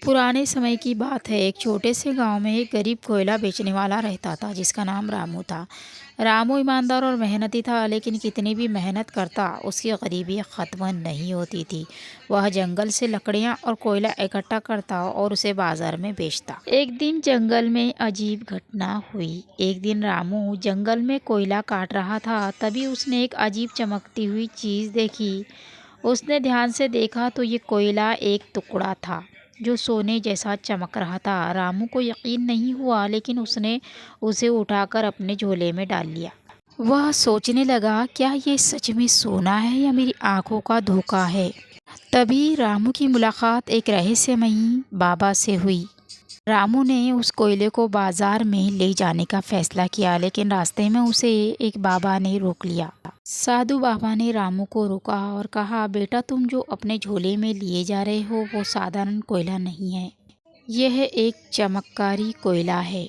पुराने समय की बात है। एक छोटे से गांव में एक गरीब कोयला बेचने वाला रहता था जिसका नाम रामू था। रामू ईमानदार और मेहनती था, लेकिन कितनी भी मेहनत करता उसकी गरीबी ख़त्म नहीं होती थी। वह जंगल से लकड़ियां और कोयला इकट्ठा करता और उसे बाजार में बेचता। एक दिन जंगल में अजीब घटना हुई। एक दिन रामू जंगल में कोयला काट रहा था, तभी उसने एक अजीब चमकती हुई चीज़ देखी। उसने ध्यान से देखा तो ये कोयला एक टुकड़ा था जो सोने जैसा चमक रहा था। रामू को यकीन नहीं हुआ, लेकिन उसने उसे उठाकर अपने झोले में डाल लिया। वह सोचने लगा, क्या ये सच में सोना है या मेरी आंखों का धोखा है। तभी रामू की मुलाकात एक रहस्यमयी बाबा से हुई। रामू ने उस कोयले को बाजार में ले जाने का फैसला किया, लेकिन रास्ते में उसे एक बाबा ने रोक लिया। साधु बाबा ने रामू को रोका और कहा, बेटा, तुम जो अपने झोले में लिए जा रहे हो वो साधारण कोयला नहीं है। यह एक चमत्कारी कोयला है,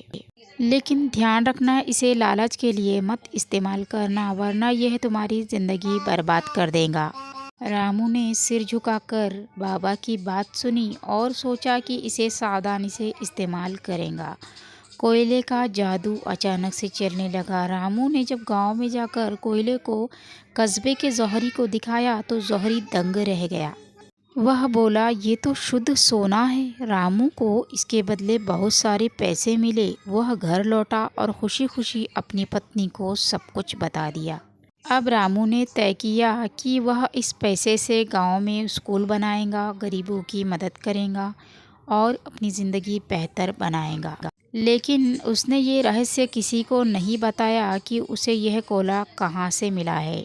लेकिन ध्यान रखना, इसे लालच के लिए मत इस्तेमाल करना, वरना यह तुम्हारी ज़िंदगी बर्बाद कर देगा। रामू ने सिर झुकाकर बाबा की बात सुनी और सोचा कि इसे सावधानी से इस्तेमाल करेगा। कोयले का जादू अचानक से चलने लगा। रामू ने जब गांव में जाकर कोयले को कस्बे के जौहरी को दिखाया तो जौहरी दंग रह गया। वह बोला, ये तो शुद्ध सोना है। रामू को इसके बदले बहुत सारे पैसे मिले। वह घर लौटा और खुशी खुशी अपनी पत्नी को सब कुछ बता दिया। अब रामू ने तय किया कि वह इस पैसे से गांव में स्कूल बनाएगा, गरीबों की मदद करेगा और अपनी ज़िंदगी बेहतर बनाएगा। लेकिन उसने ये रहस्य किसी को नहीं बताया कि उसे यह कोयला कहाँ से मिला है।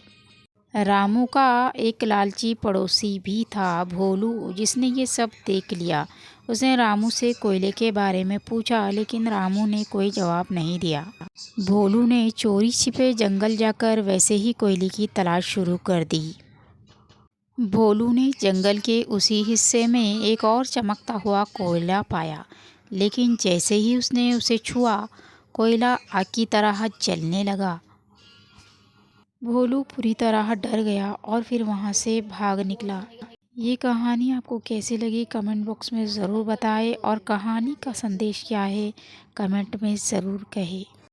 रामू का एक लालची पड़ोसी भी था, भोलू, जिसने ये सब देख लिया। उसने रामू से कोयले के बारे में पूछा, लेकिन रामू ने कोई जवाब नहीं दिया। भोलू ने चोरी छिपे जंगल जाकर वैसे ही कोयले की तलाश शुरू कर दी। भोलू ने जंगल के उसी हिस्से में एक और चमकता हुआ कोयला पाया, लेकिन जैसे ही उसने उसे छुआ, कोयला आग की तरह जलने लगा। भोलू पूरी तरह डर गया और फिर वहाँ से भाग निकला। ये कहानी आपको कैसी लगी कमेंट बॉक्स में ज़रूर बताएं, और कहानी का संदेश क्या है कमेंट में ज़रूर कहें।